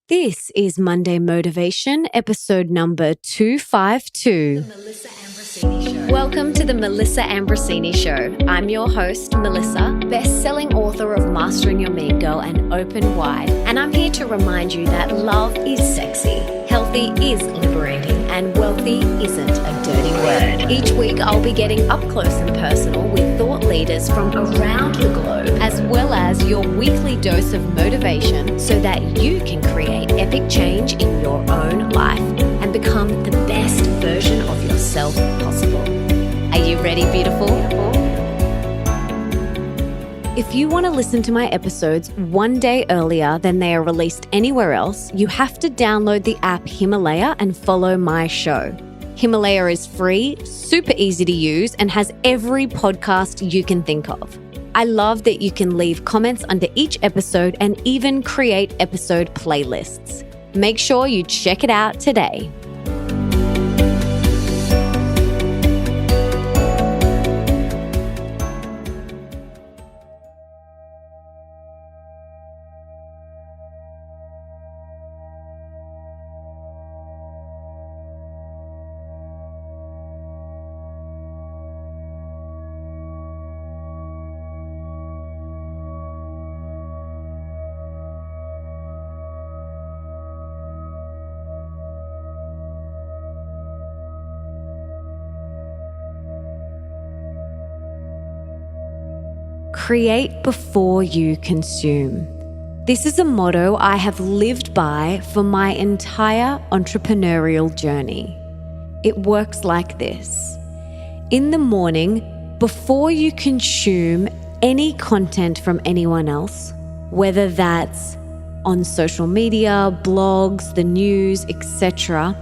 This is Monday Motivation, episode number 252. The Melissa Ambrosini Show. Welcome to the Melissa Ambrosini Show. I'm your host, Melissa, best-selling author of Mastering Your Mean Girl and Open Wide. And I'm here to remind you that love is sexy, healthy is liberating, and wealthy isn't a dirty word. Each week, I'll be getting up close and personal with thought leaders from around the globe, as well as your weekly dose of motivation so that you can create epic change in your own life and become the best version of yourself possible. Are you ready, beautiful? If you want to listen to my episodes one day earlier than they are released anywhere else, you have to download the app Himalaya and follow my show. Himalaya is free, super easy to use, and has every podcast you can think of. I love that you can leave comments under each episode and even create episode playlists. Make sure you check it out today. Create before you consume. This is a motto I have lived by for my entire entrepreneurial journey. It works like this. In the morning, before you consume any content from anyone else, whether that's on social media, blogs, the news, etc.,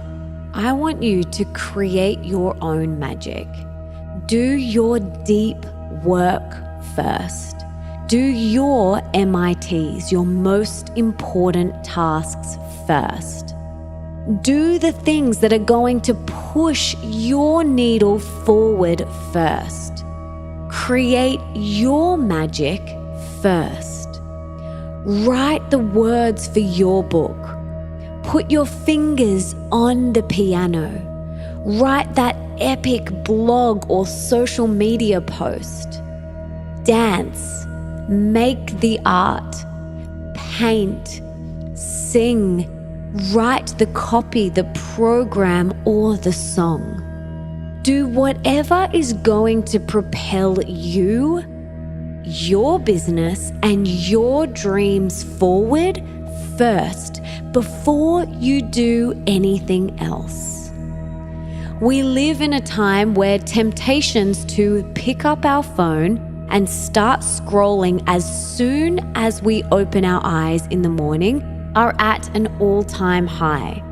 I want you to create your own magic. Do your deep work first. Do your MITs, your most important tasks first. Do the things that are going to push your needle forward first. Create your magic first. Write the words for your book. Put your fingers on the piano. Write that epic blog or social media post. Dance, make the art, paint, sing, write the copy, the program, or the song. Do whatever is going to propel you, your business, and your dreams forward first before you do anything else. We live in a time where temptations to pick up our phone and start scrolling as soon as we open our eyes in the morning are at an all-time high.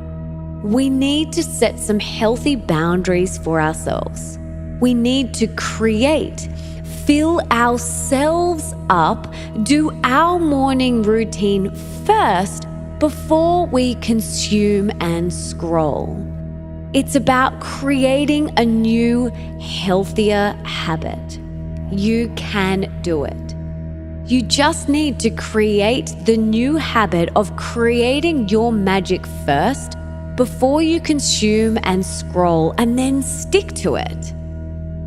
We need to set some healthy boundaries for ourselves. We need to create, fill ourselves up, do our morning routine first before we consume and scroll. It's about creating a new, healthier habit. You can do it. You just need to create the new habit of creating your magic first before you consume and scroll, and then stick to it.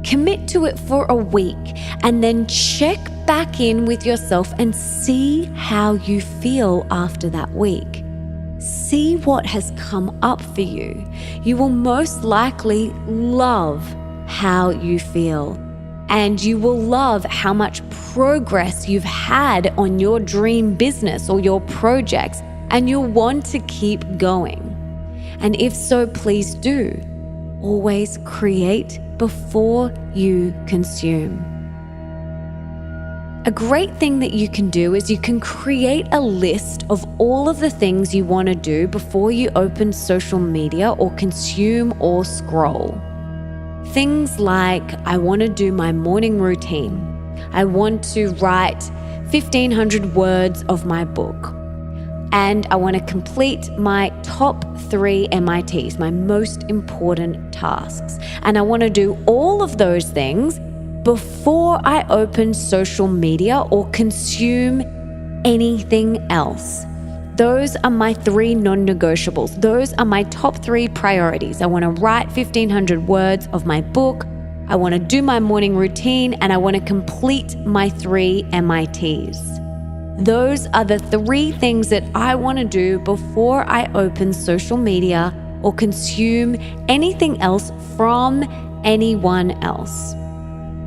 Commit to it for a week and then check back in with yourself and see how you feel after that week. See what has come up for you. You will most likely love how you feel. And you will love how much progress you've had on your dream business or your projects, and you'll want to keep going. And if so, please do. Always create before you consume. A great thing that you can do is you can create a list of all of the things you want to do before you open social media or consume or scroll. Things like, I want to do my morning routine. I want to write 1,500 words of my book. And I want to complete my top 3 MITs, my most important tasks. And I want to do all of those things before I open social media or consume anything else. Those are my 3 non-negotiables. Those are my top 3 priorities. I want to write 1,500 words of my book. I want to do my morning routine, and I want to complete my 3 MITs. Those are the 3 things that I want to do before I open social media or consume anything else from anyone else.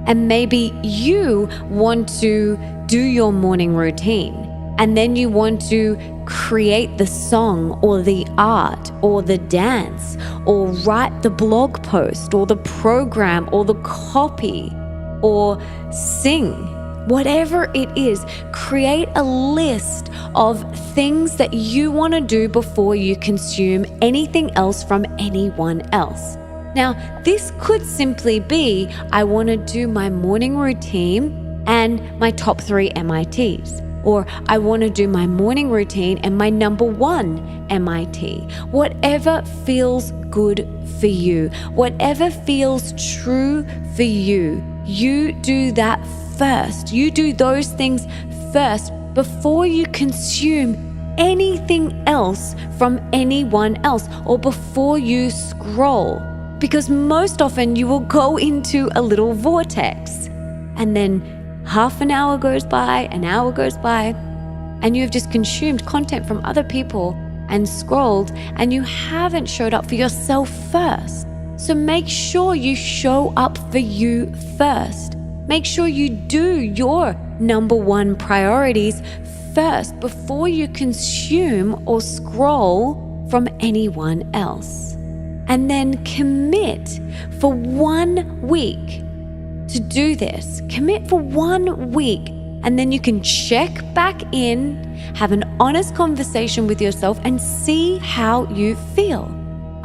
And maybe you want to do your morning routine, and then you want to create the song or the art or the dance or write the blog post or the program or the copy or sing. Whatever it is, create a list of things that you want to do before you consume anything else from anyone else. Now, this could simply be, I want to do my morning routine and my top 3 MITs. Or I want to do my morning routine and my number 1 MIT. Whatever feels good for you, whatever feels true for you, you do that first. You do those things first before you consume anything else from anyone else or before you scroll. Because most often you will go into a little vortex, and then half an hour goes by, an hour goes by, and you have just consumed content from other people and scrolled, and you haven't showed up for yourself first. So make sure you show up for you first. Make sure you do your number 1 priorities first before you consume or scroll from anyone else. And then commit for 1 week to do this. Commit for 1 week, and then you can check back in, have an honest conversation with yourself, and see how you feel.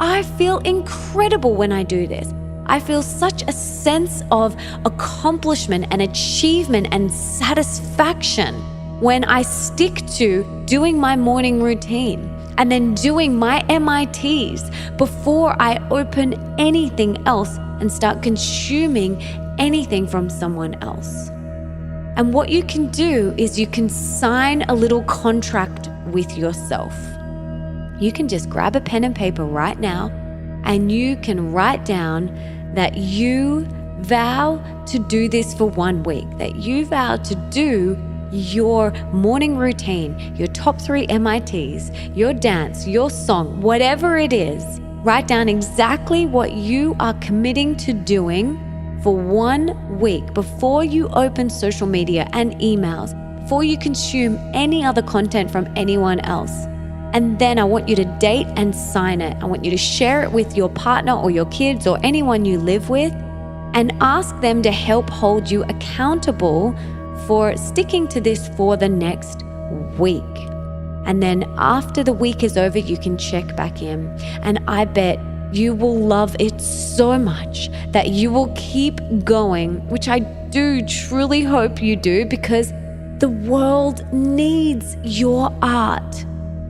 I feel incredible when I do this. I feel such a sense of accomplishment and achievement and satisfaction when I stick to doing my morning routine and then doing my MITs before I open anything else and start consuming anything from someone else. And what you can do is you can sign a little contract with yourself. You can just grab a pen and paper right now, and you can write down that you vow to do this for 1 week, that you vow to do your morning routine, your top 3 MITs, your dance, your song, whatever it is. Write down exactly what you are committing to doing for 1 week before you open social media and emails, before you consume any other content from anyone else. And then I want you to date and sign it. I want you to share it with your partner or your kids or anyone you live with, and ask them to help hold you accountable for sticking to this for the next week. And then after the week is over, you can check back in. And I bet you will love it so much that you will keep going, which I do truly hope you do, because the world needs your art.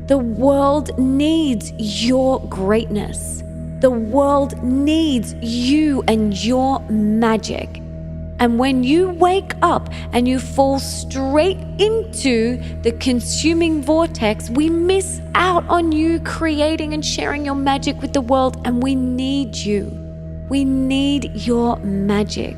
The world needs your greatness. The world needs you and your magic. And when you wake up and you fall straight into the consuming vortex, we miss out on you creating and sharing your magic with the world, and we need you. We need your magic.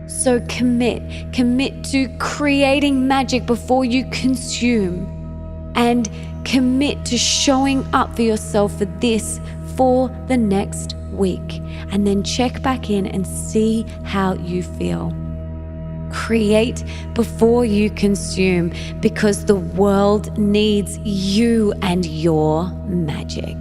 So commit to creating magic before you consume, and commit to showing up for yourself for this for the next week, and then check back in and see how you feel. Create before you consume, because the world needs you and your magic.